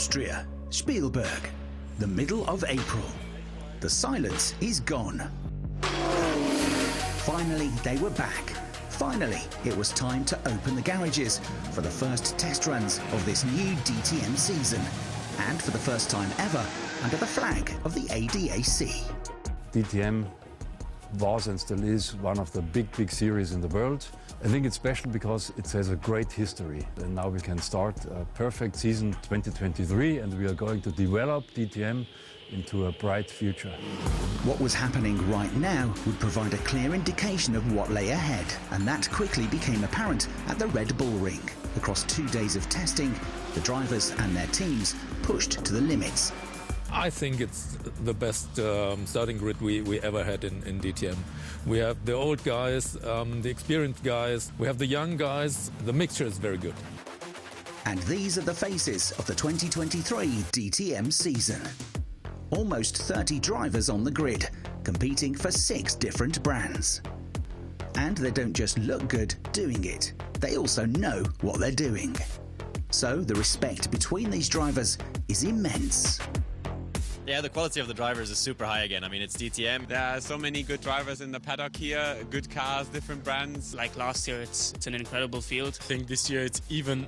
Austria, Spielberg, the middle of April. The silence is gone. Finally, they were back. Finally, it was time to open the garages for the first test runs of this new DTM season. And for the first time ever, under the flag of the ADAC. DTM was and still is one of the big series in the world. I think it's special because it has a great history. And now we can start a perfect season 2023, and we are going to develop DTM into a bright future. What was happening right now would provide a clear indication of what lay ahead, and that quickly became apparent at the Red Bull Ring. Across 2 days of testing, the drivers and their teams pushed to the limits. I think it's the best starting grid we ever had in DTM. We have the old guys, the experienced guys, we have the young guys. The mixture is very good. And these are the faces of the 2023 DTM season. Almost 30 drivers on the grid, competing for 6 different brands. And they don't just look good doing it, they also know what they're doing. So the respect between these drivers is immense. Yeah, the quality of the drivers is super high again. I mean, it's DTM. There are so many good drivers in the paddock here, good cars, different brands. Like last year, it's an incredible field. I think this year it's even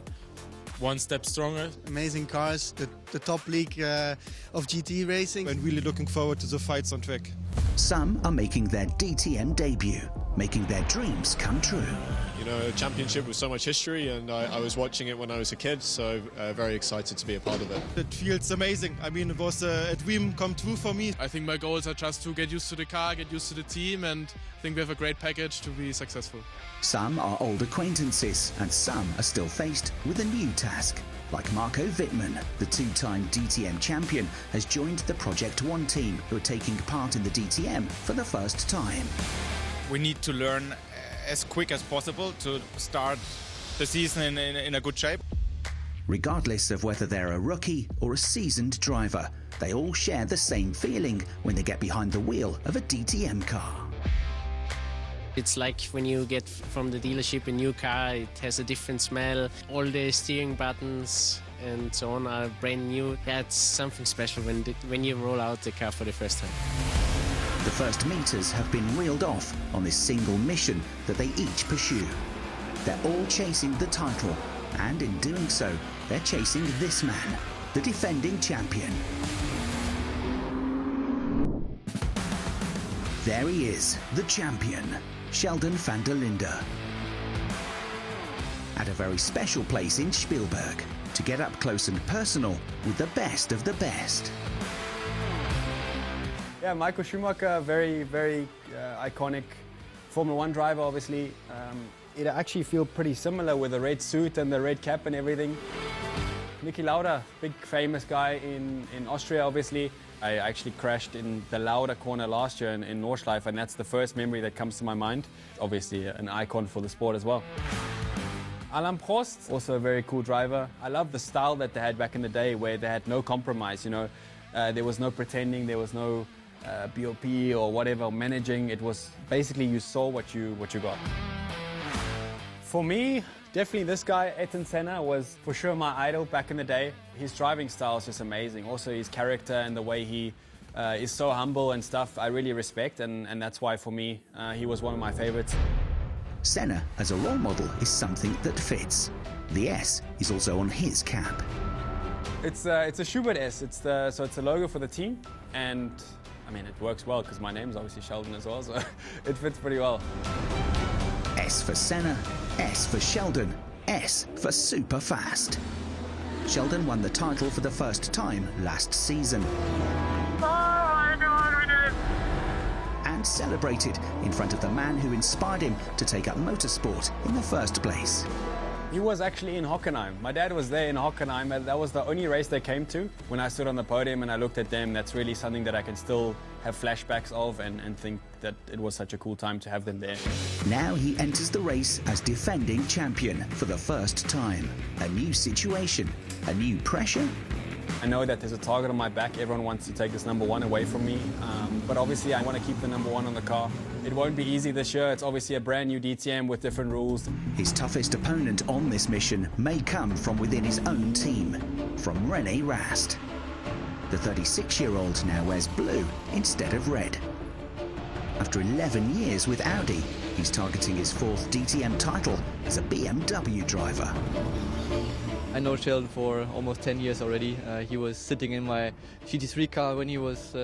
one step stronger. Amazing cars, the top league of GT racing. And really looking forward to the fights on track. Some are making their DTM debut, making their dreams come true. You know, a championship with so much history, and I was watching it when I was a kid, so very excited to be a part of it. It feels amazing. I mean, it was a dream come true for me. I think my goals are just to get used to the car, get used to the team, and I think we have a great package to be successful. Some are old acquaintances, and some are still faced with a new task. Like Marco Wittmann, the 2-time DTM champion, has joined the Project One team, who are taking part in the DTM for the first time. We need to learn as quick as possible to start the season in a good shape. Regardless of whether they're a rookie or a seasoned driver, they all share the same feeling when they get behind the wheel of a DTM car. It's like when you get from the dealership a new car, it has a different smell. All the steering buttons and so on are brand new. Yeah, it's something special when you roll out the car for the first time. The first meters have been reeled off on this single mission that they each pursue. They're all chasing the title, and in doing so, they're chasing this man, the defending champion. There he is, the champion, Sheldon van der Linde. At a very special place in Spielberg, to get up close and personal with the best of the best. Yeah, Michael Schumacher, very iconic Formula One driver, obviously. It actually feels pretty similar with the red suit and the red cap and everything. Niki Lauda, big famous guy in Austria, obviously. I actually crashed in the Lauda corner last year in Nordschleife, and that's the first memory that comes to my mind. Obviously, an icon for the sport as well. Alain Prost, also a very cool driver. I love the style that they had back in the day, where they had no compromise, you know. There was no pretending, there was no BOP or whatever managing. It was basically you saw what you got. For me, definitely this guy, Ayrton Senna, was for sure my idol back in the day. His driving style is just amazing. Also his character and the way he is so humble and stuff, I really respect, and that's why for me he was one of my favorites. Senna as a role model is something that fits. The S is also on his cap. It's a Schubert S. So it's a logo for the team, and I mean, it works well because my name's obviously Sheldon as well, so it fits pretty well. S for Senna, S for Sheldon, S for super fast. Sheldon won the title for the first time last season. Oh my God, we did it! And celebrated in front of the man who inspired him to take up motorsport in the first place. He was actually in Hockenheim. My dad was there in Hockenheim, and that was the only race they came to. When I stood on the podium and I looked at them, that's really something that I can still have flashbacks of and think that it was such a cool time to have them there. Now he enters the race as defending champion for the first time. A new situation, a new pressure. I know that there's a target on my back. Everyone wants to take this #1 away from me. But obviously I want to keep the #1 on the car. It won't be easy this year. It's obviously a brand new DTM with different rules. His toughest opponent on this mission may come from within his own team. from René Rast. The 36-year-old now wears blue instead of red. After 11 years with Audi, he's targeting his 4th DTM title as a BMW driver. I know Sheldon for almost 10 years already. He was sitting in my GT3 car when he was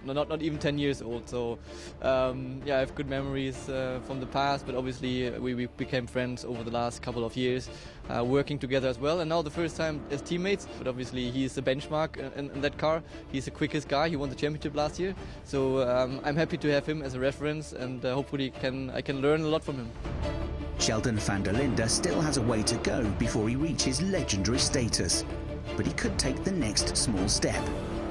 not even 10 years old. So yeah, I have good memories from the past, but obviously we became friends over the last couple of years, working together as well. And now the first time as teammates, but obviously he's the benchmark in that car. He's the quickest guy. He won the championship last year. So I'm happy to have him as a reference, and hopefully I can learn a lot from him. Sheldon van der Linde still has a way to go before he reaches legendary status, but he could take the next small step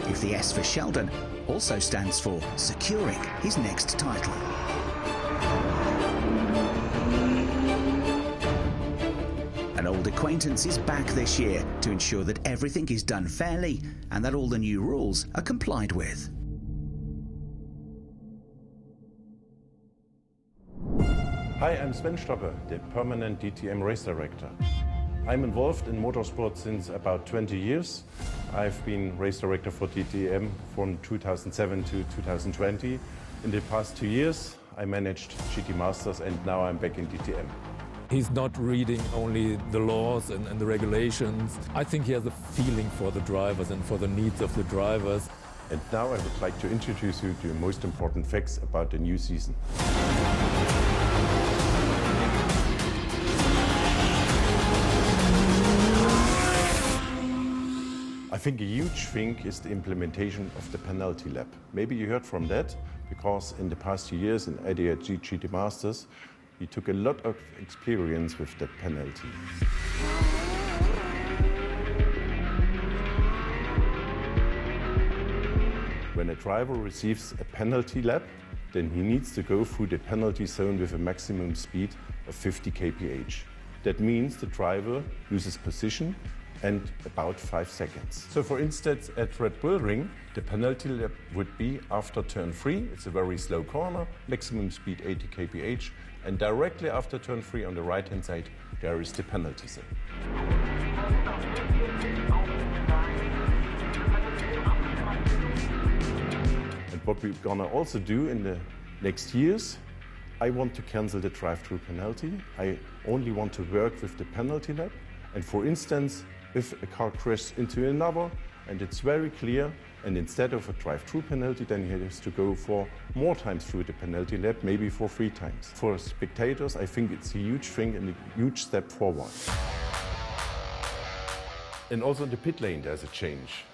if the S for Sheldon also stands for securing his next title. An old acquaintance is back this year to ensure that everything is done fairly and that all the new rules are complied with. Hi, I'm Sven Stoppe, the permanent DTM race director. I'm involved in motorsport since about 20 years. I've been race director for DTM from 2007 to 2020. In the past 2 years, I managed GT Masters, and now I'm back in DTM. He's not reading only the laws and the regulations. I think he has a feeling for the drivers and for the needs of the drivers. And now I would like to introduce you to the most important facts about the new season. I think a huge thing is the implementation of the penalty lap. Maybe you heard from that, because in the past 2 years in ADAC GT Masters, we took a lot of experience with that penalty. When a driver receives a penalty lap, then he needs to go through the penalty zone with a maximum speed of 50 kph. That means the driver loses position and about 5 seconds. So for instance, at Red Bull Ring, the penalty lap would be after turn 3, it's a very slow corner, maximum speed 80 kph, and directly after turn 3 on the right-hand side, there is the penalty zone. And what we're gonna also do in the next years, I want to cancel the drive-through penalty. I only want to work with the penalty lap. And for instance, if a car crashes into another and it's very clear, and instead of a drive-through penalty, then he has to go for more times through the penalty lap, maybe for 3 times. For spectators, I think it's a huge thing and a huge step forward. And also in the pit lane there's a change,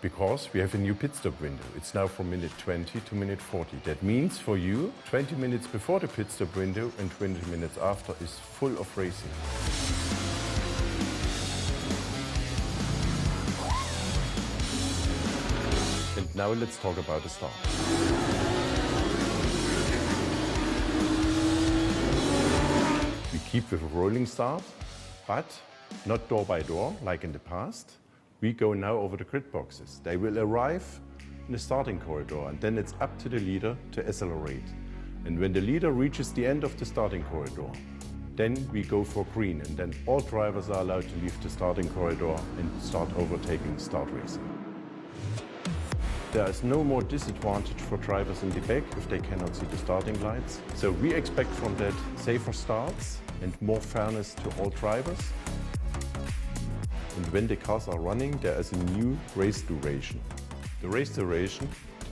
because we have a new pit stop window. It's now from minute 20 to minute 40. That means for you, 20 minutes before the pit stop window and 20 minutes after is full of racing. And now let's talk about the start. We keep with a rolling start, but not door by door like in the past. We go now over the grid boxes. They will arrive in the starting corridor, and then it's up to the leader to accelerate. And when the leader reaches the end of the starting corridor, then we go for green, and then all drivers are allowed to leave the starting corridor and start overtaking, start racing. There is no more disadvantage for drivers in the back if they cannot see the starting lights. So we expect from that safer starts and more fairness to all drivers. And when the cars are running, there is a new race duration. The race duration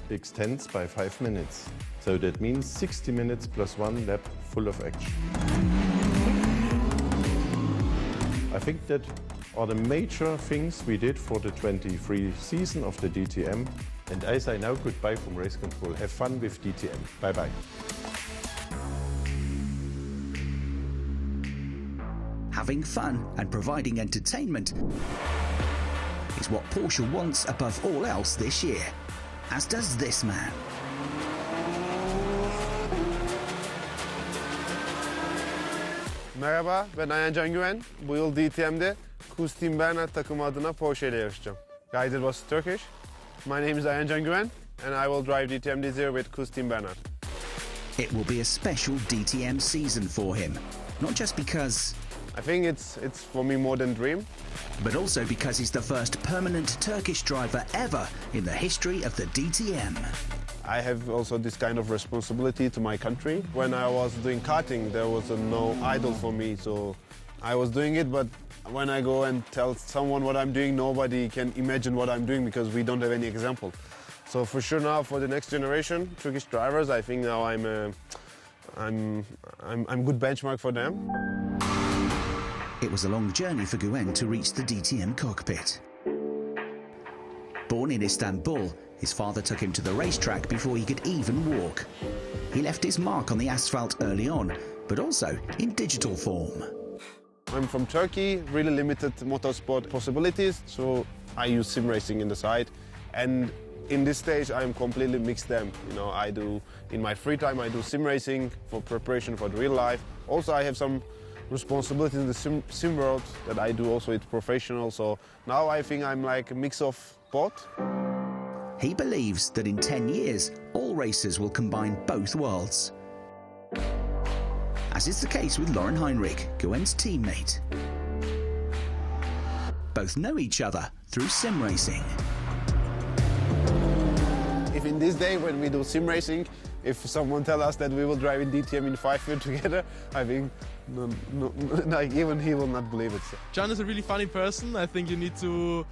extends by 5 minutes. So that means 60 minutes plus 1 lap full of action. I think that are the major things we did for the 23 season of the DTM. And I say now goodbye from Race Control. Have fun with DTM. Bye-bye. Having fun and providing entertainment is what Porsche wants above all else this year, as does this man. Merhaba, ben Ayhan Güven. Bu yıl DTM'de Team Bernard takımı adına Porsche ile yarışacağım. Guys, it was Turkish. My name is Ayhan Güven, and I will drive DTM this year with Team Bernard. It will be a special DTM season for him, not just because... I think it's for me more than a dream. But also because he's the first permanent Turkish driver ever in the history of the DTM. I have also this kind of responsibility to my country. When I was doing karting, there was no idol for me, so I was doing it, but when I go and tell someone what I'm doing, nobody can imagine what I'm doing because we don't have any example. So for sure now, for the next generation, Turkish drivers, I think now I'm good benchmark for them. It was a long journey for Güven to reach the DTM cockpit. Born in Istanbul, his father took him to the racetrack before he could even walk. He left his mark on the asphalt early on, but also in digital form. I'm from Turkey, really limited motorsport possibilities, so I use sim racing in the side. And in this stage, I'm completely mixed them. You know, I do, in my free time, I do sim racing for preparation for the real life. Also, I have some responsibilities in the sim world that I do also it's professional. So now I think I'm like a mix of both. He believes that in 10 years, all racers will combine both worlds. As is the case with Lauren Heinrich, Güven's teammate. Both know each other through sim racing. If in this day when we do sim racing, if someone tells us that we will drive in DTM in 5 years together, I think like even he will not believe it. Can is a really funny person. I think you need to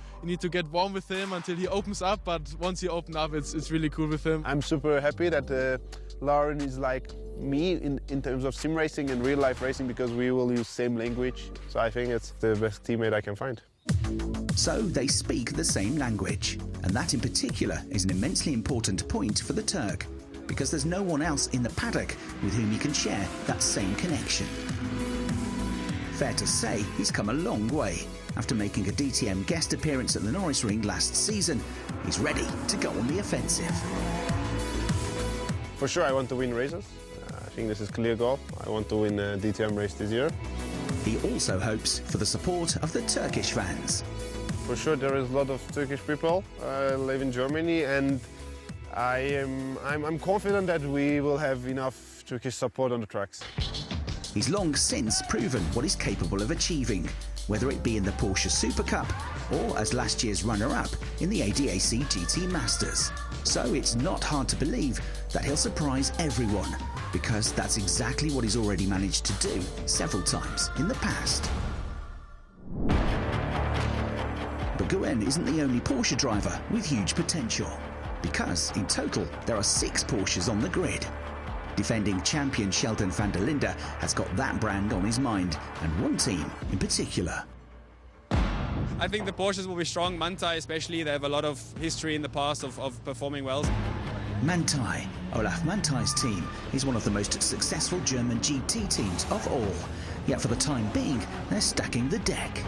get warm with him until he opens up. But once he opens up, it's really cool with him. I'm super happy that Lauren is like me in terms of sim racing and real life racing because we will use same language. So I think it's the best teammate I can find. So they speak the same language, and that in particular is an immensely important point for the Turk, because there's no one else in the paddock with whom he can share that same connection. Fair to say, he's come a long way. After making a DTM guest appearance at the Norris Ring last season, he's ready to go on the offensive. For sure, I want to win races. I think this is a clear goal. I want to win a DTM race this year. He also hopes for the support of the Turkish fans. For sure, there is a lot of Turkish people live in Germany, and I'm confident that we will have enough Turkish support on the tracks. He's long since proven what he's capable of achieving, whether it be in the Porsche Super Cup or as last year's runner-up in the ADAC GT Masters. So it's not hard to believe that he'll surprise everyone, because that's exactly what he's already managed to do several times in the past. But Güven isn't the only Porsche driver with huge potential, because in total there are 6 Porsches on the grid. Defending champion Sheldon van der Linde has got that brand on his mind, and one team in particular. I think the Porsches will be strong. Manthey especially, they have a lot of history in the past of performing well. Manthey, Olaf Manthey's team, is one of the most successful German GT teams of all. Yet for the time being, they're stacking the deck.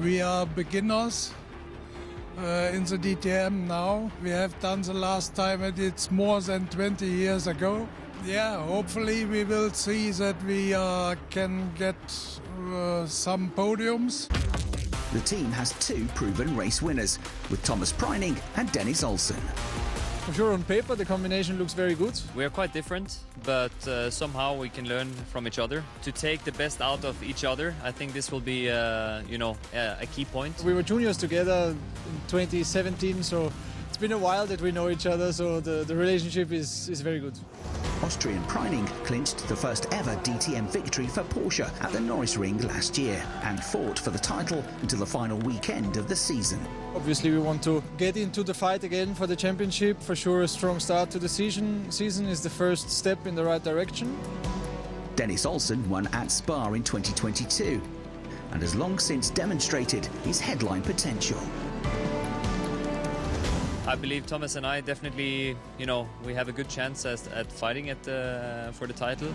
We are beginners in the DTM now. We have done the last time, and it's more than 20 years ago. Yeah, hopefully we will see that we can get some podiums. The team has 2 proven race winners, with Thomas Preining and Dennis Olsen. For sure, on paper, the combination looks very good. We are quite different, but somehow we can learn from each other. To take the best out of each other, I think this will be, a key point. We were juniors together in 2017, so it's been a while that we know each other, so the relationship is very good. Austrian Preining clinched the first ever DTM victory for Porsche at the Norris Ring last year and fought for the title until the final weekend of the season. Obviously we want to get into the fight again for the championship. For sure a strong start to the season is the first step in the right direction. Dennis Olsen won at Spa in 2022 and has long since demonstrated his headline potential. I believe Thomas and I definitely, we have a good chance at fighting for the title.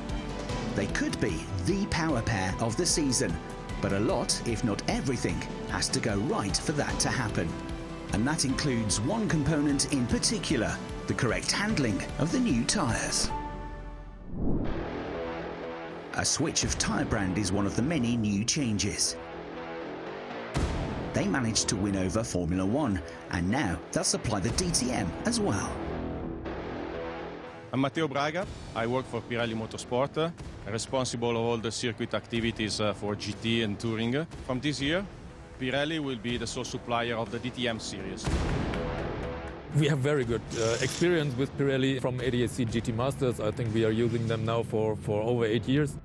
They could be the power pair of the season, but a lot, if not everything, has to go right for that to happen. And that includes one component in particular, the correct handling of the new tyres. A switch of tyre brand is one of the many new changes. They managed to win over Formula 1, and now they'll supply the DTM as well. I'm Matteo Braga. I work for Pirelli Motorsport, responsible of all the circuit activities for GT and touring. From this year, Pirelli will be the sole supplier of the DTM series. We have very good experience with Pirelli from ADAC GT Masters. I think we are using them now for over 8 years.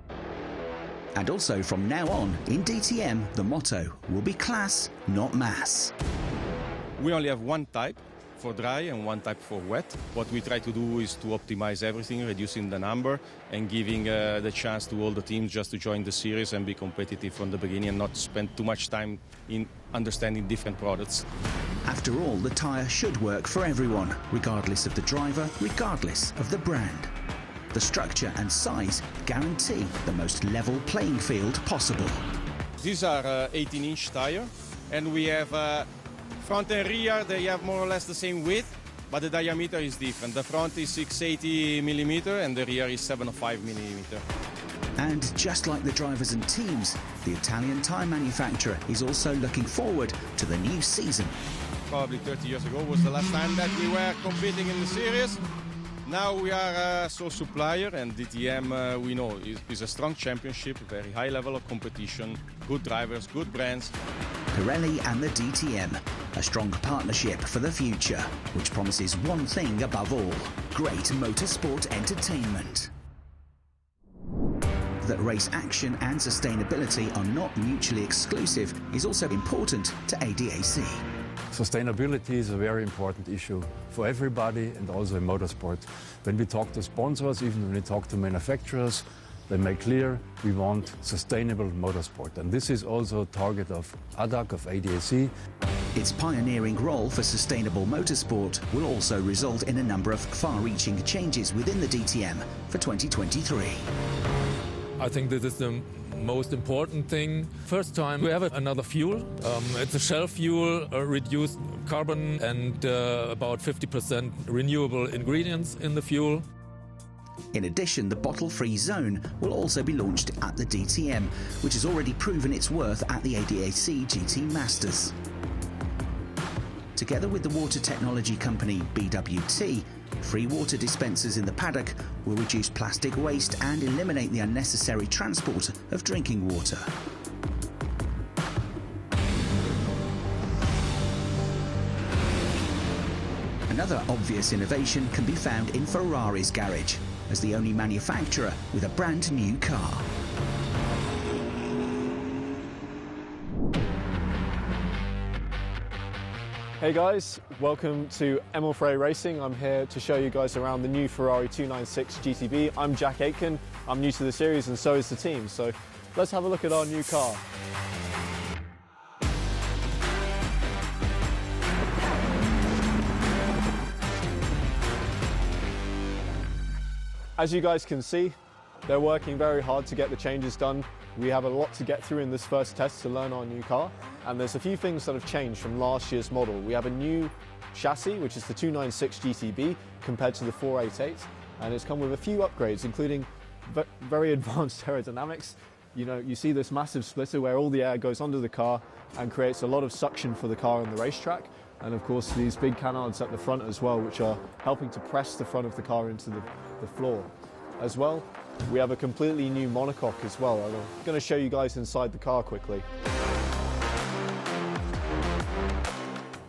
And also from now on, in DTM, the motto will be class, not mass. We only have one type for dry and one type for wet. What we try to do is to optimize everything, reducing the number and giving the chance to all the teams just to join the series and be competitive from the beginning and not spend too much time in understanding different products. After all, the tyre should work for everyone, regardless of the driver, regardless of the brand. The structure and size guarantee the most level playing field possible. These are 18-inch tire, and we have front and rear. They have more or less the same width, but the diameter is different. The front is 680 millimeter, and the rear is 705 millimeter. And just like the drivers and teams, the Italian tyre manufacturer is also looking forward to the new season. Probably 30 years ago was the last time that we were competing in the series. Now we are a sole supplier, and DTM, we know, is a strong championship, very high level of competition, good drivers, good brands. Pirelli and the DTM, a strong partnership for the future, which promises one thing above all: great motorsport entertainment. That race action and sustainability are not mutually exclusive is also important to ADAC. Sustainability is a very important issue for everybody and also in motorsport. When we talk to sponsors, even when we talk to manufacturers, they make clear we want sustainable motorsport. And this is also a target of ADAC, of ADAC. Its pioneering role for sustainable motorsport will also result in a number of far-reaching changes within the DTM for 2023. I think this is the most important thing. First time we have another fuel. It's a shell fuel, reduced carbon and about 50% renewable ingredients in the fuel. In addition, the bottle-free zone will also be launched at the DTM, which has already proven its worth at the ADAC GT Masters. Together with the water technology company BWT, free water dispensers in the paddock will reduce plastic waste and eliminate the unnecessary transport of drinking water. Another obvious innovation can be found in Ferrari's garage, as the only manufacturer with a brand new car. Hey guys, welcome to Emil Racing. I'm here to show you guys around the new Ferrari 296 GTB. I'm Jack Aitken, I'm new to the series and so is the team. So let's have a look at our new car. As you guys can see, they're working very hard to get the changes done. We have a lot to get through in this first test to learn our new car, and there's a few things that have changed from last year's model. We have a new chassis, which is the 296 GTB, compared to the 488, and it's come with a few upgrades, including very advanced aerodynamics. You know, you see this massive splitter where all the air goes under the car and creates a lot of suction for the car on the racetrack. And of course these big canards at the front as well, which are helping to press the front of the car into the floor. As well, we have a completely new monocoque as well. I'm going to show you guys inside the car quickly.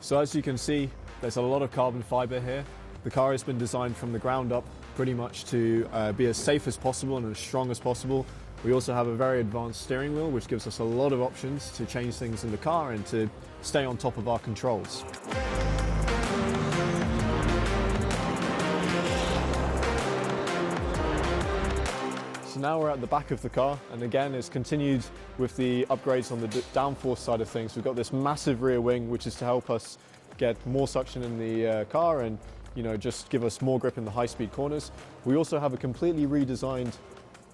So as you can see, there's a lot of carbon fiber here. The car has been designed from the ground up pretty much to be as safe as possible and as strong as possible. We also have a very advanced steering wheel, which gives us a lot of options to change things in the car and to stay on top of our controls. So now we're at the back of the car, and again it's continued with the upgrades on the downforce side of things. We've got this massive rear wing, which is to help us get more suction in the car and, you know, just give us more grip in the high-speed corners. We also have a completely redesigned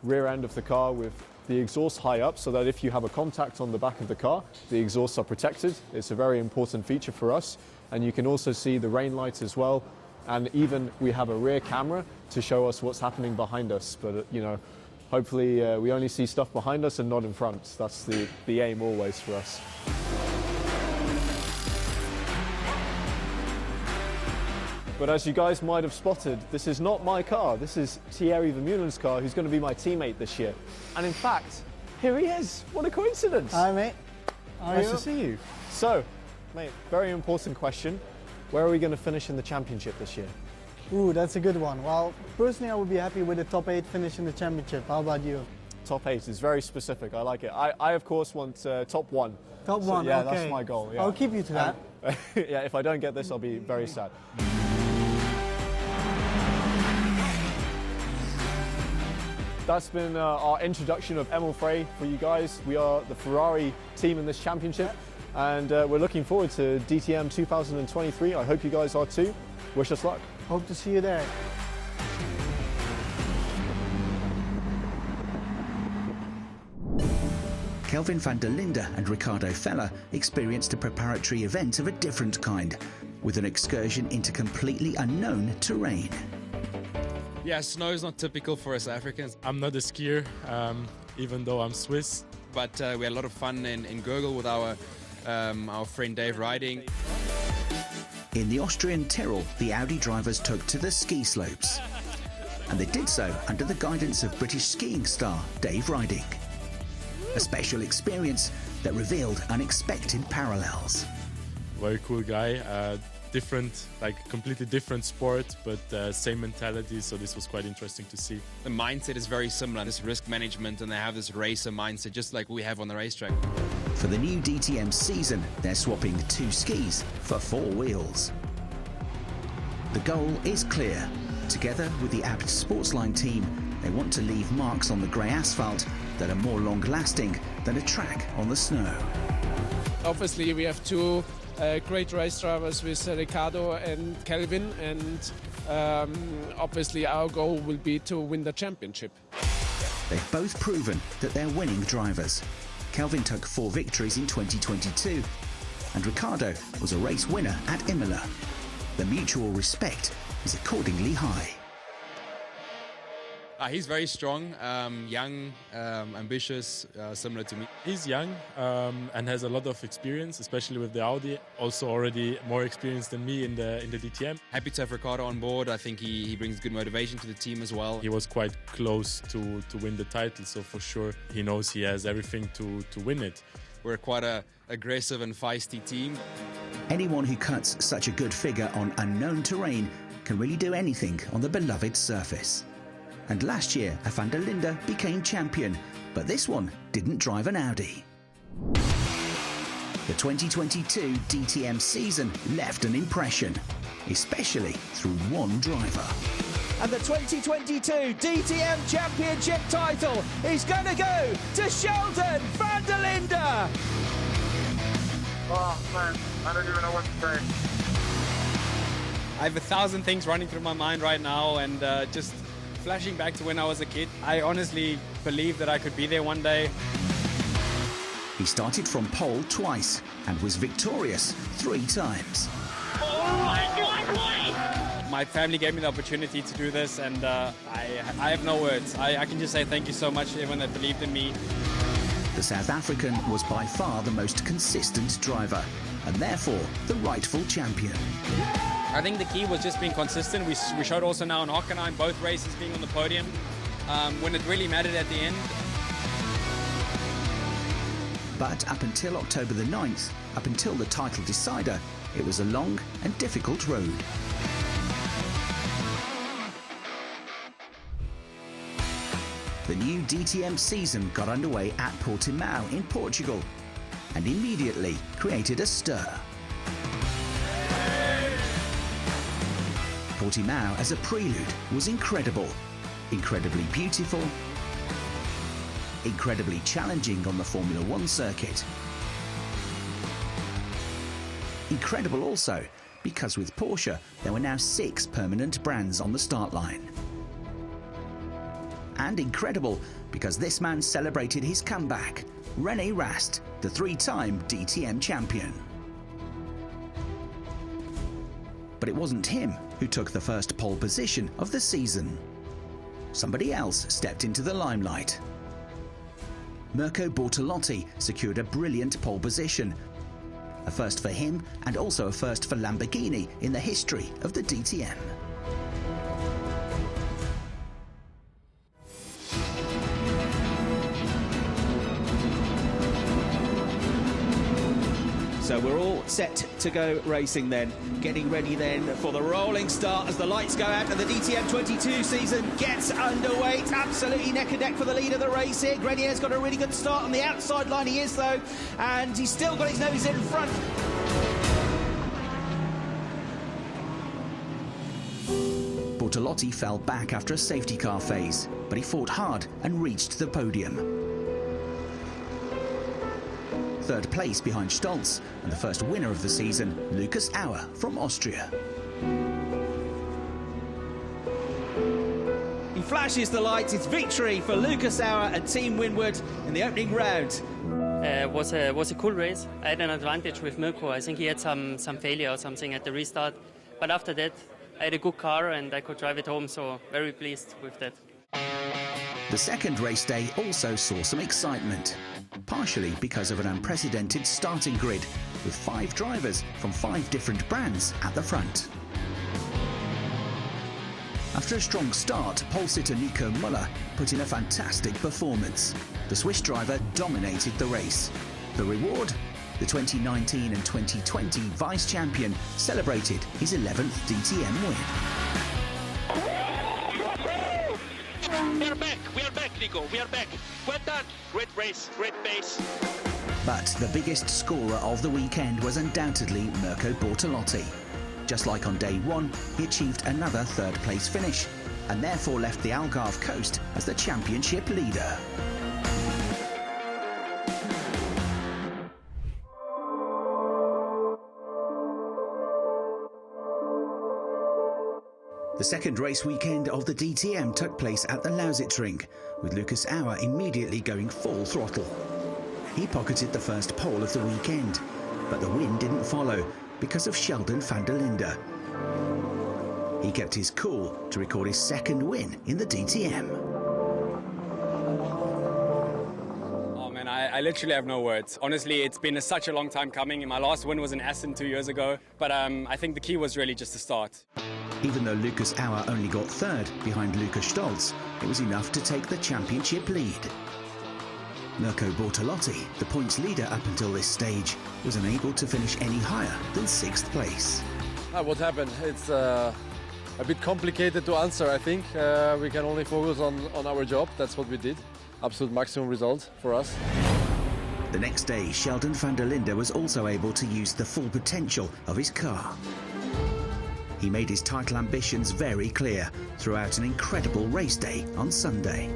rear end of the car with the exhaust high up, so that if you have a contact on the back of the car, the exhausts are protected. It's a very important feature for us. And you can also see the rain lights as well. And even we have a rear camera to show us what's happening behind us. But, you know, hopefully we only see stuff behind us and not in front. That's the aim always for us. But as you guys might have spotted, this is not my car. This is Thierry Vermeulen's car, who's going to be my teammate this year. And in fact, here he is. What a coincidence. Hi, mate. Nice to see you. So, mate, very important question. Where are we going to finish in the championship this year? Ooh, that's a good one. Well, personally, I would be happy with a top 8 finish in the championship. How about you? Top 8 is very specific. I like it. I of course, want top 1. Top 1, yeah, okay. That's my goal. Yeah. I'll keep you to that. Yeah, if I don't get this, I'll be very sad. That's been our introduction of Emil Frey for you guys. We are the Ferrari team in this championship, and we're looking forward to DTM 2023. I hope you guys are too. Wish us luck. Hope to see you there. Kelvin van der Linde and Ricardo Feller experienced a preparatory event of a different kind, with an excursion into completely unknown terrain. Yeah, snow is not typical for us Africans. I'm not a skier, even though I'm Swiss. But we had a lot of fun in Gurgel with our friend Dave riding. In the Austrian Tyrol, the Audi drivers took to the ski slopes. And they did so under the guidance of British skiing star Dave Riding. A special experience that revealed unexpected parallels. Very cool guy, different, like completely different sport, but same mentality, so this was quite interesting to see. The mindset is very similar, this risk management, and they have this racer mindset just like we have on the racetrack. For the new DTM season, they're swapping 2 skis for 4 wheels. The goal is clear. Together with the Abt Sportsline team, they want to leave marks on the grey asphalt that are more long-lasting than a track on the snow. Obviously, we have 2 great race drivers with Ricardo and Kelvin, and obviously our goal will be to win the championship. They've both proven that they're winning drivers. Kelvin took 4 victories in 2022, and Ricardo was a race winner at Imola. The mutual respect is accordingly high. He's very strong, young, ambitious, similar to me. He's young and has a lot of experience, especially with the Audi. Also already more experienced than me in the DTM. Happy to have Ricardo on board. I think he brings good motivation to the team as well. He was quite close to win the title, so for sure he knows he has everything to win it. We're quite an aggressive and feisty team. Anyone who cuts such a good figure on unknown terrain can really do anything on the beloved surface. And last year, a van der Linde became champion, but this one didn't drive an Audi. The 2022 DTM season left an impression, especially through one driver. And the 2022 DTM Championship title is going to go to Sheldon van der Linde. Oh man, I don't even know what to say. I have 1,000 things running through my mind right now, and just flashing back to when I was a kid. I honestly believe that I could be there one day. He started from pole twice and was victorious 3 times. Oh my God, My family gave me the opportunity to do this, and I have no words. I can just say thank you so much to everyone that believed in me. The South African was by far the most consistent driver, and therefore the rightful champion. I think the key was just being consistent. We showed also now in Hockenheim, both races being on the podium, when it really mattered at the end. But up until October the 9th, up until the title decider, it was a long and difficult road. The new DTM season got underway at Portimao in Portugal and immediately created a stir. Portimao as a prelude was incredible, incredibly beautiful, incredibly challenging on the Formula 1 circuit. Incredible also because with Porsche there were now 6 permanent brands on the start line. And incredible because this man celebrated his comeback, René Rast, the 3-time DTM champion. But it wasn't him who took the first pole position of the season. Somebody else stepped into the limelight. Mirko Bortolotti secured a brilliant pole position, a first for him and also a first for Lamborghini in the history of the DTM. So we're all set to go racing then. Getting ready then for the rolling start as the lights go out and the DTM 22 season gets underway. It's absolutely neck and neck for the lead of the race here. Grenier's got a really good start on the outside line, he is though, and he's still got his nose in front. Bortolotti fell back after a safety car phase, but he fought hard and reached the podium. Third place behind Stolz, and the first winner of the season, Lucas Auer from Austria. He flashes the lights, it's victory for Lucas Auer and Team Winward in the opening round. Was a cool race. I had an advantage with Mirko. I think he had some failure or something at the restart, but after that I had a good car and I could drive it home, so very pleased with that. The second race day also saw some excitement, partially because of an unprecedented starting grid with 5 drivers from 5 different brands at the front. After a strong start, pole sitter Nico Müller put in a fantastic performance. The Swiss driver dominated the race. The reward? The 2019 and 2020 vice champion celebrated his 11th DTM win. We are back, Nico, we are back. Well done, great race, great pace. But the biggest scorer of the weekend was undoubtedly Mirko Bortolotti. Just like on day 1, he achieved another third-place finish and therefore left the Algarve coast as the championship leader. The second race weekend of the DTM took place at the Lausitzring, with Lucas Auer immediately going full throttle. He pocketed the first pole of the weekend, but the win didn't follow because of Sheldon van der Linde. He kept his cool to record his second win in the DTM. Oh man, I literally have no words. Honestly, it's been such a long time coming. My last win was in Ersten 2 years ago, but I think the key was really just the start. Even though Lucas Auer only got third behind Lukas Stolz, it was enough to take the championship lead. Mirko Bortolotti, the points leader up until this stage, was unable to finish any higher than 6th place. What happened? It's a bit complicated to answer, I think. We can only focus on our job. That's what we did. Absolute maximum result for us. The next day, Sheldon van der Linde was also able to use the full potential of his car. He made his title ambitions very clear throughout an incredible race day on Sunday.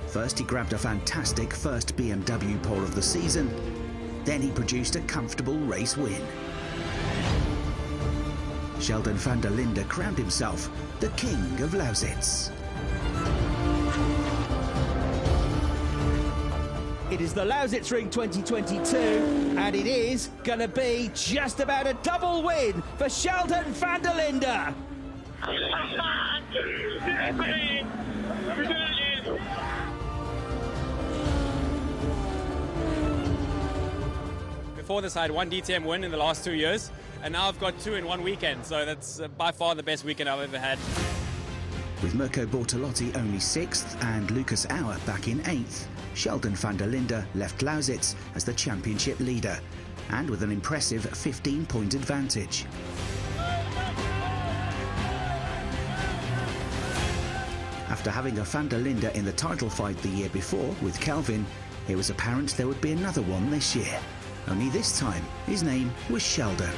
First, he grabbed a fantastic first BMW pole of the season. Then he produced a comfortable race win. Sheldon van der Linde crowned himself the King of Lausitz. It is the Lausitzring 2022, and it is going to be just about a double win for Sheldon van der Linde. Before this, I had 1 DTM win in the last 2 years, and now I've got 2 in 1 weekend, so that's by far the best weekend I've ever had. With Mirko Bortolotti only 6th and Lucas Auer back in 8th, Sheldon van der Linde left Lausitz as the championship leader, and with an impressive 15-point advantage. After having a van der Linde in the title fight the year before with Kelvin, it was apparent there would be another one this year. Only this time, his name was Sheldon.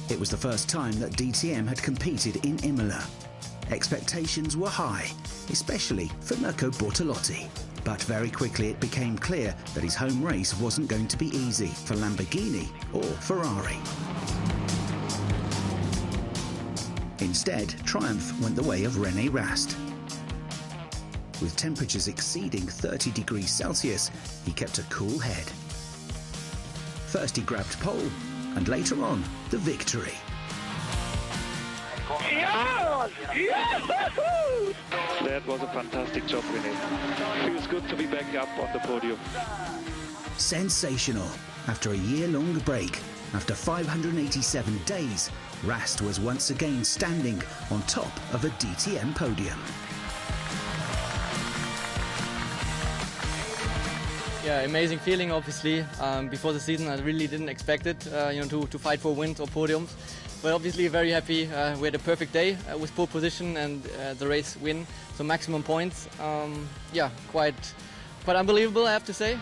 It was the first time that DTM had competed in Imola. Expectations were high, especially for Mirko Bortolotti. But very quickly it became clear that his home race wasn't going to be easy for Lamborghini or Ferrari. Instead, triumph went the way of René Rast. With temperatures exceeding 30 degrees Celsius, he kept a cool head. First he grabbed pole, and later on, the victory. Yes! Yes! That was a fantastic job, René. Feels good to be back up on the podium. Sensational. After a year-long break, after 587 days, Rast was once again standing on top of a DTM podium. Yeah, amazing feeling, obviously. Before the season, I really didn't expect it, to fight for wins or podiums. But obviously, very happy. We had a perfect day with pole position and the race win, so maximum points. Yeah, quite unbelievable, I have to say.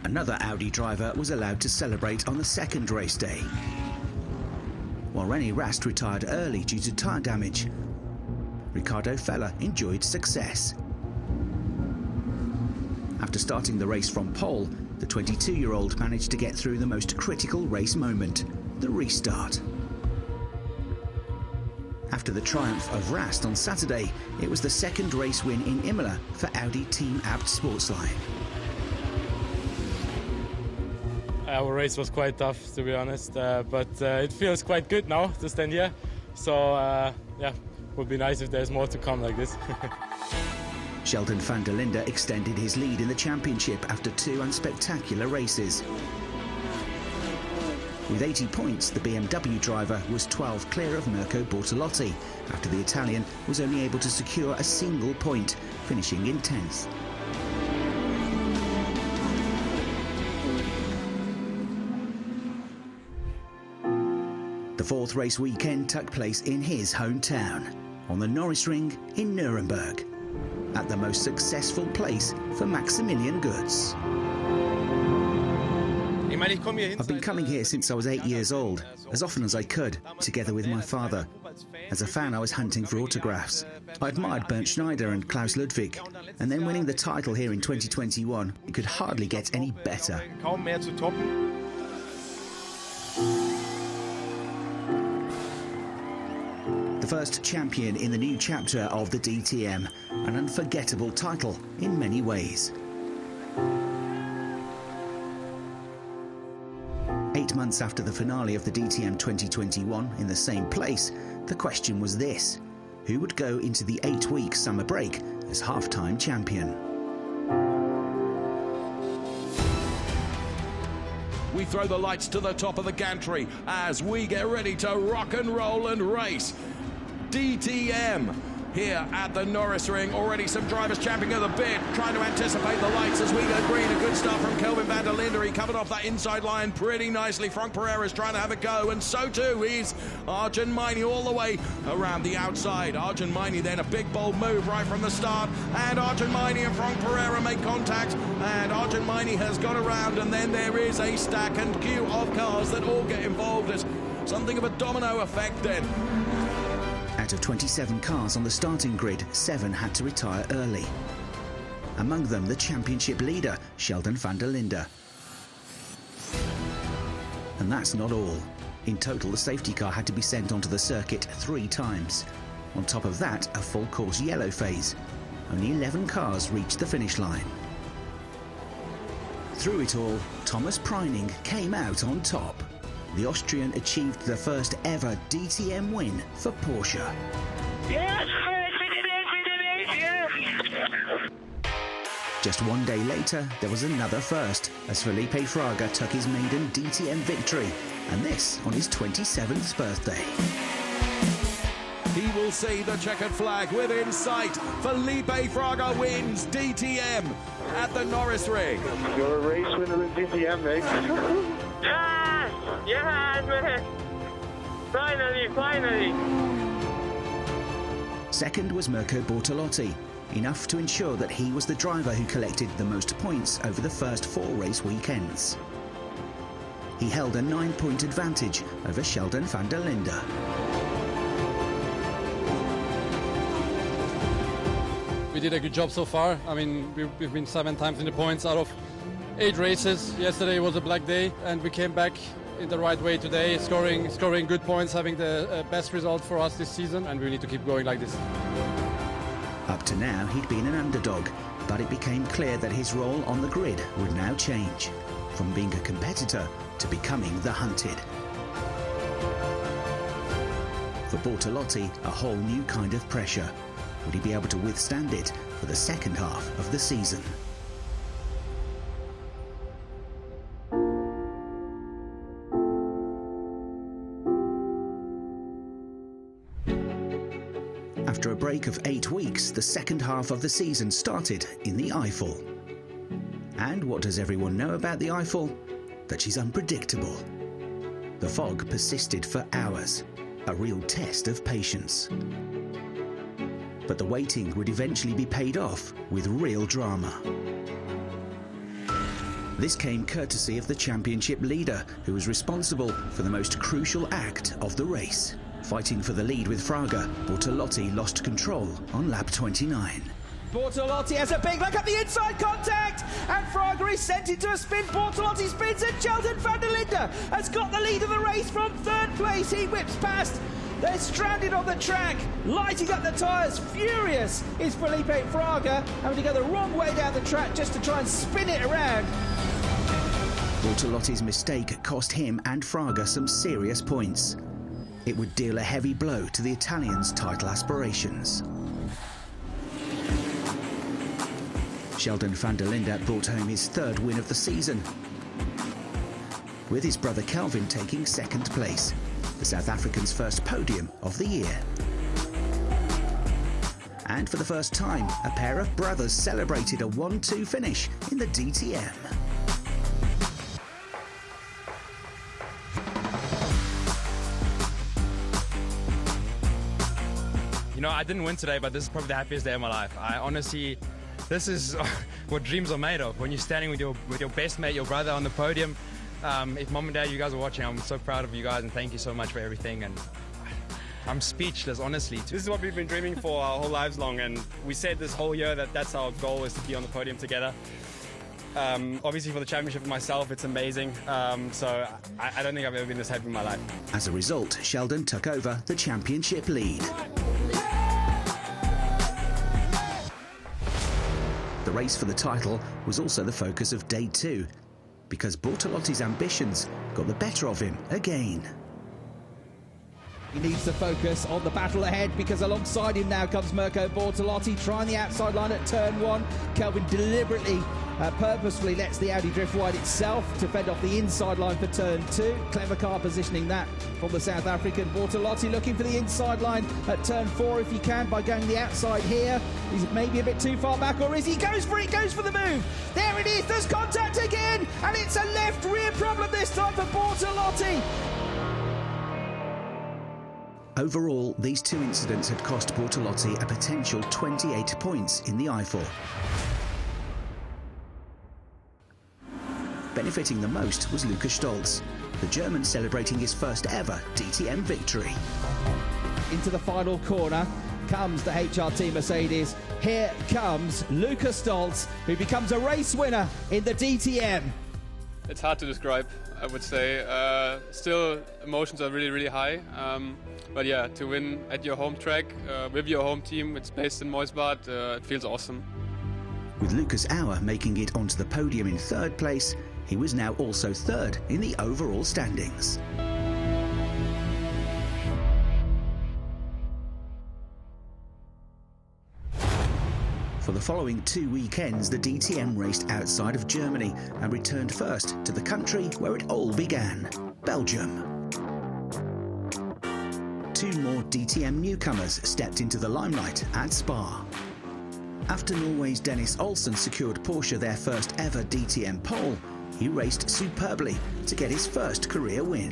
Another Audi driver was allowed to celebrate on the second race day. While René Rast retired early due to tyre damage, Riccardo Feller enjoyed success. After starting the race from pole, the 22-year-old managed to get through the most critical race moment, the restart. After the triumph of Rast on Saturday, it was the second race win in Imola for Audi Team Abt Sportsline. Our race was quite tough, to be honest, but it feels quite good now to stand here. So, yeah, would be nice if there's more to come like this. Sheldon van der Linde extended his lead in the championship after two unspectacular races. With 80 points, the BMW driver was 12 clear of Mirko Bortolotti, after the Italian was only able to secure a single point, finishing in 10th. The fourth race weekend took place in his hometown, on the Norris Ring in Nuremberg, at the most successful place for Maximilian Götz. I've been coming here since I was 8 years old, as often as I could, together with my father. As a fan, I was hunting for autographs. I admired Bernd Schneider and Klaus Ludwig, and then winning the title here in 2021, it could hardly get any better. The first champion in the new chapter of the DTM, an unforgettable title in many ways. 8 months after the finale of the DTM 2021 in the same place, the question was this: who would go into the 8-week summer break as half-time champion? We throw the lights to the top of the gantry as we get ready to rock and roll and race. DTM here at the Norris Ring. Already some drivers champing at the bit, trying to anticipate the lights as we go green. A good start from Kelvin van der Linde. He covered off that inside line pretty nicely. Frank Pereira's trying to have a go, and so too is Arjun Maini all the way around the outside. Arjun Maini then a big bold move right from the start, and Arjun Maini and Frank Pereira make contact, and Arjun Maini has got around, and then there is a stack and queue of cars that all get involved. It's something of a domino effect then. Out of 27 cars on the starting grid, 7 had to retire early. Among them, the championship leader, Sheldon van der Linde. And that's not all. In total, the safety car had to be sent onto the circuit 3 times. On top of that, a full course yellow phase. Only 11 cars reached the finish line. Through it all, Thomas Preining came out on top. The Austrian achieved the first ever DTM win for Porsche. Yes! Just 1 day later, there was another first, as Felipe Fraga took his maiden DTM victory, and this on his 27th birthday. He will see the checkered flag within sight. Felipe Fraga wins DTM at the Norris Ring. You're a race winner in DTM, mate. Yes! Yes, man! Finally! Second was Mirko Bortolotti, enough to ensure that he was the driver who collected the most points over the first 4 race weekends. He held a 9-point advantage over Sheldon van der Linde. We did a good job so far. I mean, we've been 7 times in the points out of 8 races. Yesterday was a black day, and we came back in the right way today, scoring good points, having the best result for us this season, and we need to keep going like this. Up to now, he'd been an underdog, but it became clear that his role on the grid would now change. from being a competitor to becoming the hunted. For Bortolotti, a whole new kind of pressure. Would he be able to withstand it for the second half of the season? After a break of 8 weeks, the second half of the season started in the Eifel. And what does everyone know about the Eifel? That she's unpredictable. The fog persisted for hours, a real test of patience. But the waiting would eventually be paid off with real drama. This came courtesy of the championship leader, who was responsible for the most crucial act of the race. Fighting for the lead with Fahrer, Bortolotti lost control on lap 29. Bortolotti has a big look at the inside contact, and Fahrer is sent into a spin. Bortolotti spins, and Sheldon van der Linde has got the lead of the race from third place. He whips past. They're stranded on the track, lighting up the tyres. Furious is Felipe Fahrer, having to go the wrong way down the track just to try and spin it around. Bortolotti's mistake cost him and Fahrer some serious points. It would deal a heavy blow to the Italians' title aspirations. Sheldon van der Linde brought home his third win of the season, with his brother Kelvin taking second place, the South African's first podium of the year. And for the first time, a pair of brothers celebrated a 1-2 finish in the DTM. You know, I didn't win today, but this is probably the happiest day of my life. I honestly, this is what dreams are made of. When you're standing with your best mate, your brother on the podium. If mom and dad, you guys are watching, I'm so proud of you guys and thank you so much for everything. And I'm speechless, honestly. This is what we've been dreaming for our whole lives long, and we said this whole year that that's our goal, is to be on the podium together. Obviously for the championship for myself, it's amazing. So I don't think I've ever been this happy in my life. As a result, Sheldon took over the championship lead. The race for the title was also the focus of day 2, because Bortolotti's ambitions got the better of him again. He needs to focus on the battle ahead, because alongside him now comes Mirko Bortolotti, trying the outside line at turn 1. Kelvin deliberately, purposefully lets the Audi drift wide itself to fend off the inside line for turn 2. Clever car positioning that from the South African. Bortolotti looking for the inside line at turn 4 if he can, by going the outside here. He's maybe a bit too far back, or is he? Goes for it, goes for the move. There it is, there's contact again, and it's a left rear problem this time for Bortolotti. Overall, these two incidents had cost Bortolotti a potential 28 points in the Eifel. Benefiting the most was Lukas Stolz, the German celebrating his first ever DTM victory. Into the final corner comes the HRT Mercedes. Here comes Lukas Stolz, who becomes a race winner in the DTM. It's hard to describe, I would say. Still, emotions are really, really high. But yeah, to win at your home track with your home team, it's based in Moisbad, it feels awesome. With Lucas Auer making it onto the podium in third place, he was now also third in the overall standings. For the following 2 weekends, the DTM raced outside of Germany and returned first to the country where it all began, Belgium. 2 more DTM newcomers stepped into the limelight at Spa. After Norway's Dennis Olsen secured Porsche their first ever DTM pole, he raced superbly to get his first career win.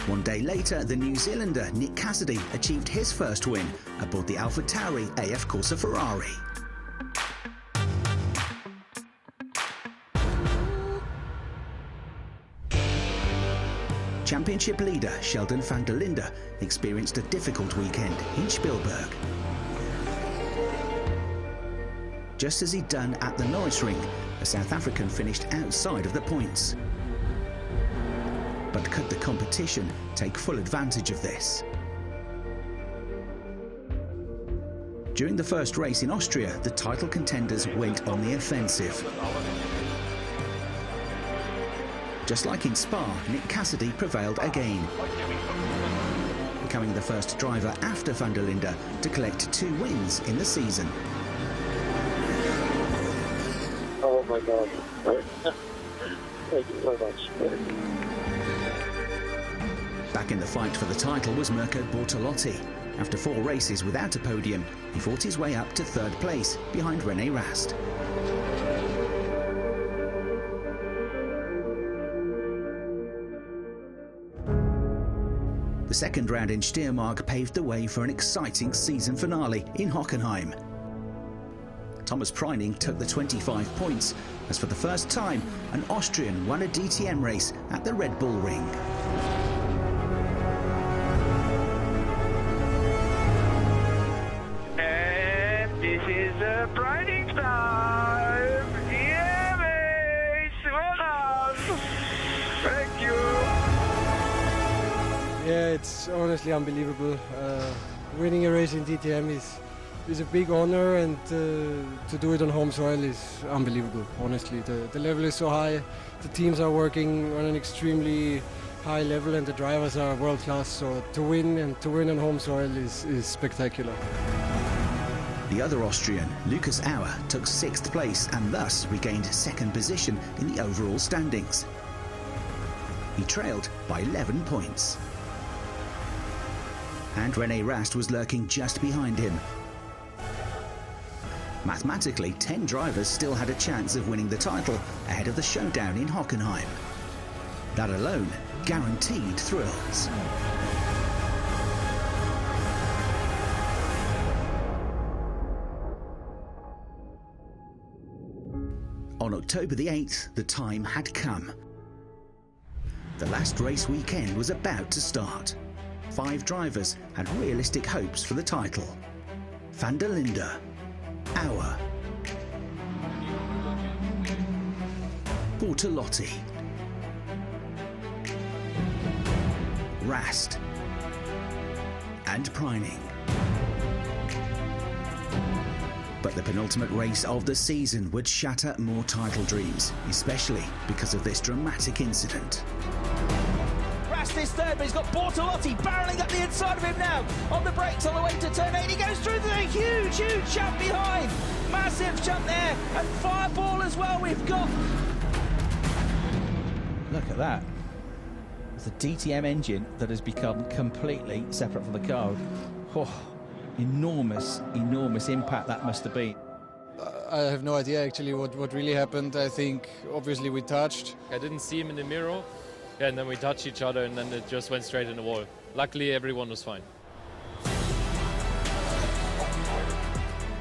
1 day later, the New Zealander Nick Cassidy achieved his first win aboard the AlphaTauri AF Corsa Ferrari. Championship leader Sheldon van der Linde experienced a difficult weekend in Spielberg. Just as he'd done at the Norrisring, the South African finished outside of the points. But could the competition take full advantage of this? During the first race in Austria, the title contenders went on the offensive. Just like in Spa, Nick Cassidy prevailed again, becoming the first driver after van der Linde to collect 2 wins in the season. Oh my God. Thank you so much. Back in the fight for the title was Mirko Bortolotti. After 4 races without a podium, he fought his way up to 3rd place behind René Rast. The second round in Steiermark paved the way for an exciting season finale in Hockenheim. Thomas Preining took the 25 points, as for the first time, an Austrian won a DTM race at the Red Bull Ring. And this is the Preining time! Yeah, mate! Well done! Thank you! Yeah, it's honestly unbelievable. Winning a race in DTM is a big honor, and to do it on home soil is unbelievable. Honestly, the level is so high, the teams are working on an extremely high level, and the drivers are world class. So to win on home soil is spectacular. The other Austrian, Lukas Auer, took 6th place and thus regained 2nd position in the overall standings. He trailed by 11 points. And René Rast was lurking just behind him. Mathematically, 10 drivers still had a chance of winning the title ahead of the showdown in Hockenheim. That alone guaranteed thrills. On October the 8th, the time had come. The last race weekend was about to start. 5 drivers had realistic hopes for the title. Van der Linde, Auer, Bortolotti, Rast, and Preining. But the penultimate race of the season would shatter more title dreams, especially because of this dramatic incident. Rast is 3rd, but he's got Bortolotti barrelling up the inside of him now. On the brakes on the way to turn 8, he goes through the huge jump behind. Massive jump there, and fireball as well we've got. Look at that. It's a DTM engine that has become completely separate from the car. Oh, enormous impact that must have been. I have no idea actually what really happened. I think obviously we touched. I didn't see him in the mirror. Yeah, and then we touched each other, and then it just went straight in the wall. Luckily, everyone was fine.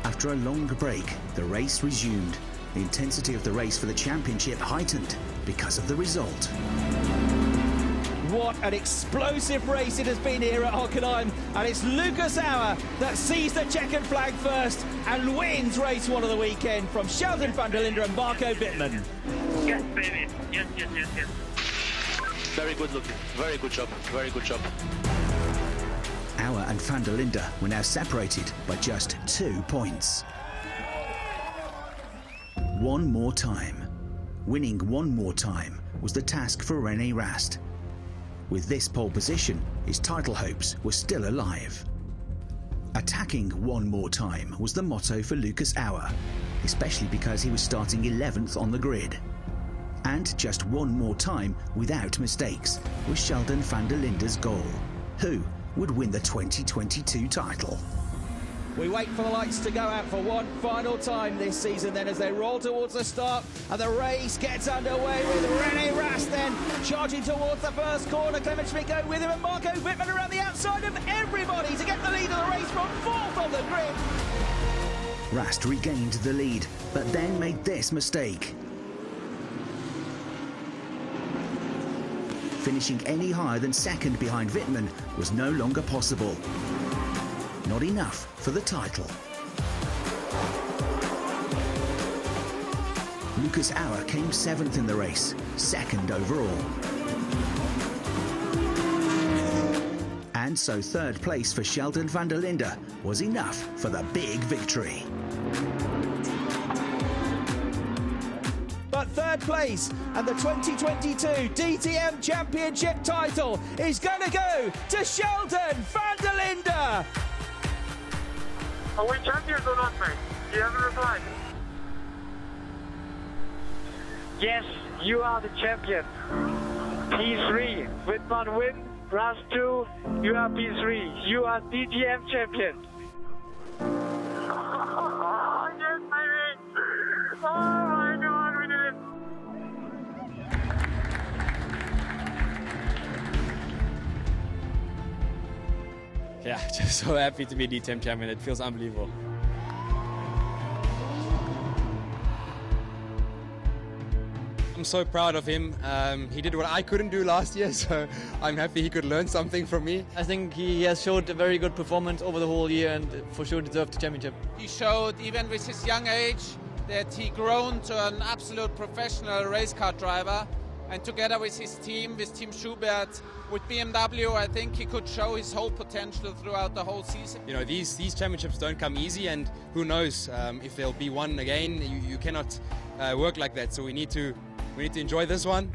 After a long break, the race resumed. The intensity of the race for the championship heightened because of the result. What an explosive race it has been here at Hockenheim, and it's Lukas Auer that sees the checkered flag first and wins race 1 of the weekend from Sheldon van der Linde and Marco Wittmann. Yes, baby. Yes. Very good looking. Very good job. Very good job. Auer and van der Linde were now separated by just 2 points. One more time. Winning one more time was the task for René Rast. With this pole position, his title hopes were still alive. Attacking one more time was the motto for Lukas Auer, especially because he was starting 11th on the grid. And just one more time without mistakes was Sheldon van der Linde's goal. Who would win the 2022 title? We wait for the lights to go out for one final time this season then as they roll towards the start, and the race gets underway with René Rast then charging towards the first corner. Clement Schmidt going with him, and Marco Wittmann around the outside of everybody to get the lead of the race from 4th on the grid. Rast regained the lead, but then made this mistake. Finishing any higher than 2nd behind Wittmann was no longer possible. Not enough for the title. Lukas Auer came 7th in the race, 2nd overall. And so 3rd place for Sheldon van der Linde was enough for the big victory. But third place, and the 2022 DTM Championship title is going to go to Sheldon van der Linde. Are we champions or not, mate? Do you have a reply? Yes, you are the champion. P3 with one win, last 2, you are P3. You are DTM champion. Yes, baby! Oh my God, we did it! Yeah, just so happy to be DTM champion. It feels unbelievable. I'm so proud of him. He did what I couldn't do last year, so I'm happy he could learn something from me. I think he has showed a very good performance over the whole year and for sure deserved the championship. He showed, even with his young age, that he grown to an absolute professional race car driver. And together with his team, with Team Schubert, with BMW, I think he could show his whole potential throughout the whole season. You know, these championships don't come easy, and who knows if there'll be one again. You cannot work like that, so we need to enjoy this one.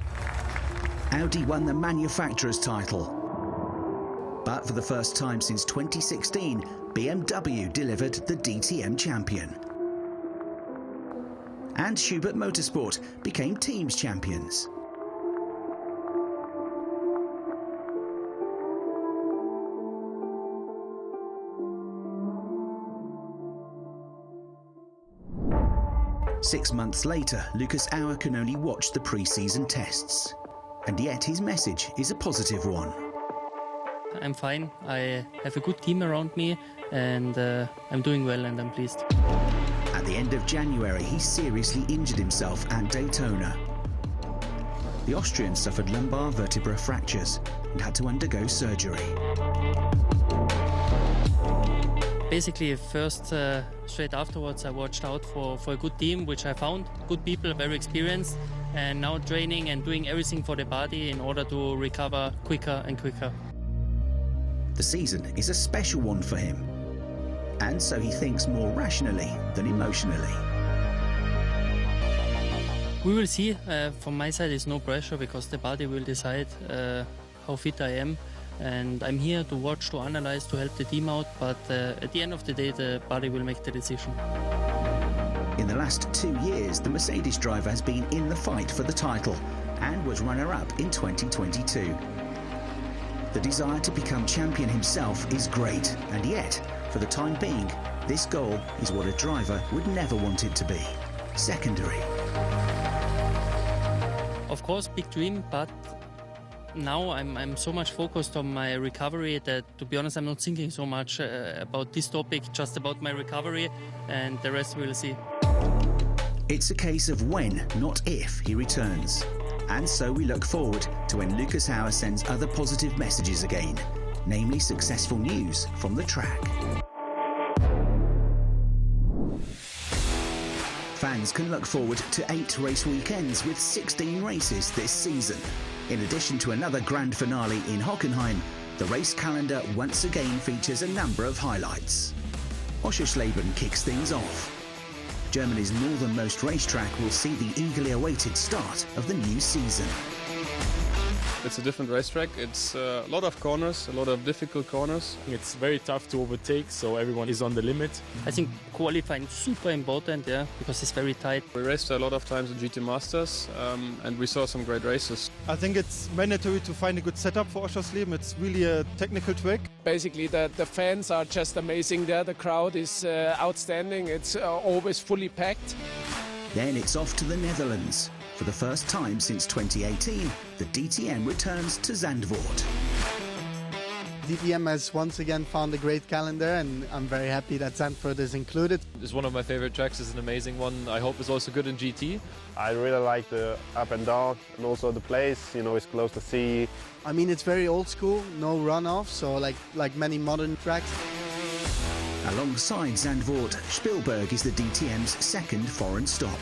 Audi won the manufacturer's title. But for the first time since 2016, BMW delivered the DTM champion. And Schubert Motorsport became teams champions. Six months later, Lucas Auer can only watch the pre-season tests. And yet his message is a positive one. I'm fine. I have a good team around me, and I'm doing well, and I'm pleased. At the end of January, he seriously injured himself at Daytona. The Austrian suffered lumbar vertebra fractures and had to undergo surgery. Basically, first, straight afterwards, I watched out for a good team, which I found. Good people, very experienced, and now training and doing everything for the body in order to recover quicker and quicker. The season is a special one for him, and so he thinks more rationally than emotionally. We will see. From my side, there's no pressure because the body will decide how fit I am. And I'm here to watch, to analyze, to help the team out, but at the end of the day, the body will make the decision. In the last 2 years, the Mercedes driver has been in the fight for the title and was runner-up in 2022. The desire to become champion himself is great, and yet, for the time being, this goal is what a driver would never want it to be: secondary. Of course, big dream, but now I'm so much focused on my recovery that, to be honest, I'm not thinking so much about this topic, just about my recovery, and the rest we'll see. It's a case of when, not if, he returns. And so we look forward to when Lucas Auer sends other positive messages again, namely successful news from the track. Fans can look forward to 8 race weekends with 16 races this season. In addition to another grand finale in Hockenheim, the race calendar once again features a number of highlights. Oschersleben kicks things off. Germany's northernmost racetrack will see the eagerly awaited start of the new season. It's a different racetrack. It's a lot of corners, a lot of difficult corners. It's very tough to overtake, so everyone is on the limit. I think qualifying is super important, yeah, because it's very tight. We raced a lot of times in GT Masters, and we saw some great races. I think it's mandatory to find a good setup for Oschersleben. It's really a technical track. Basically, the fans are just amazing there. The crowd is outstanding. It's always fully packed. Then it's off to the Netherlands. For the first time since 2018, the DTM returns to Zandvoort. DTM has once again found a great calendar, and I'm very happy that Zandvoort is included. It's one of my favorite tracks. It's an amazing one. I hope it's also good in GT. I really like the up and down, and also the place, you know, it's close to sea. I mean, it's very old school, no runoff, so like many modern tracks. Alongside Zandvoort, Spielberg is the DTM's second foreign stop.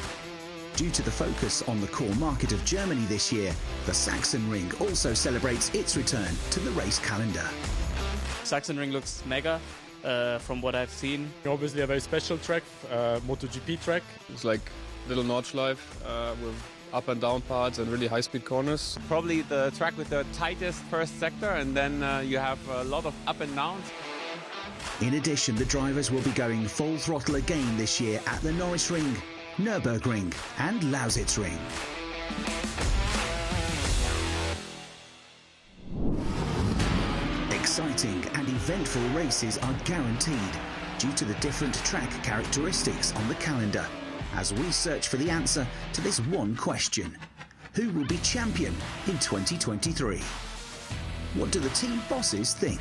Due to the focus on the core market of Germany this year, the Sachsenring also celebrates its return to the race calendar. Sachsenring looks mega from what I've seen. Obviously a very special track, MotoGP track. It's like little Nordschleife with up and down parts and really high-speed corners. Probably the track with the tightest first sector, and then you have a lot of up and downs. In addition, the drivers will be going full throttle again this year at the Norrisring, Nürburgring and Lausitzring. Exciting and eventful races are guaranteed due to the different track characteristics on the calendar, as we search for the answer to this one question: who will be champion in 2023? What do the team bosses think?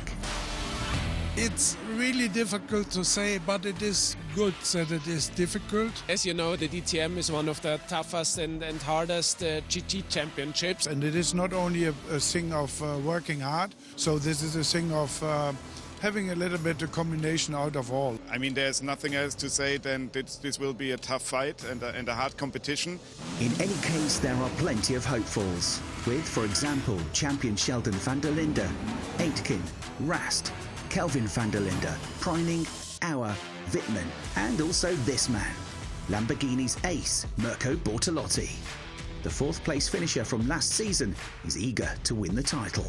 It's really difficult to say, but it is good that it is difficult. As you know, the DTM is one of the toughest and hardest GT championships. And it is not only a thing of working hard, so this is a thing of having a little bit of combination out of all. I mean, there's nothing else to say than this will be a tough fight and a hard competition. In any case, there are plenty of hopefuls, with, for example, champion Sheldon van der Linde, Aitken, Rast, Kelvin van der Linde, Preining, Auer, Wittmann, and also this man, Lamborghini's ace, Mirko Bortolotti. The fourth-place finisher from last season is eager to win the title.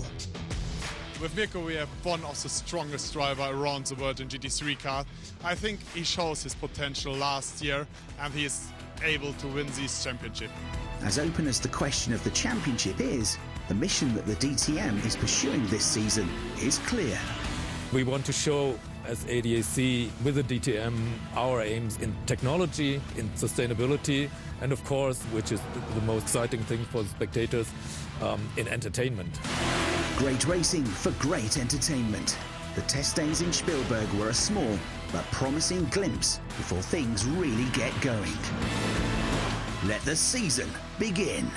With Mirko, we have one of the strongest drivers around the world in GT3 cars. I think he shows his potential last year, and he is able to win this championship. As open as the question of the championship is, the mission that the DTM is pursuing this season is clear. We want to show, as ADAC, with the DTM, our aims in technology, in sustainability, and of course, which is the most exciting thing for the spectators, in entertainment. Great racing for great entertainment. The test days in Spielberg were a small but promising glimpse before things really get going. Let the season begin.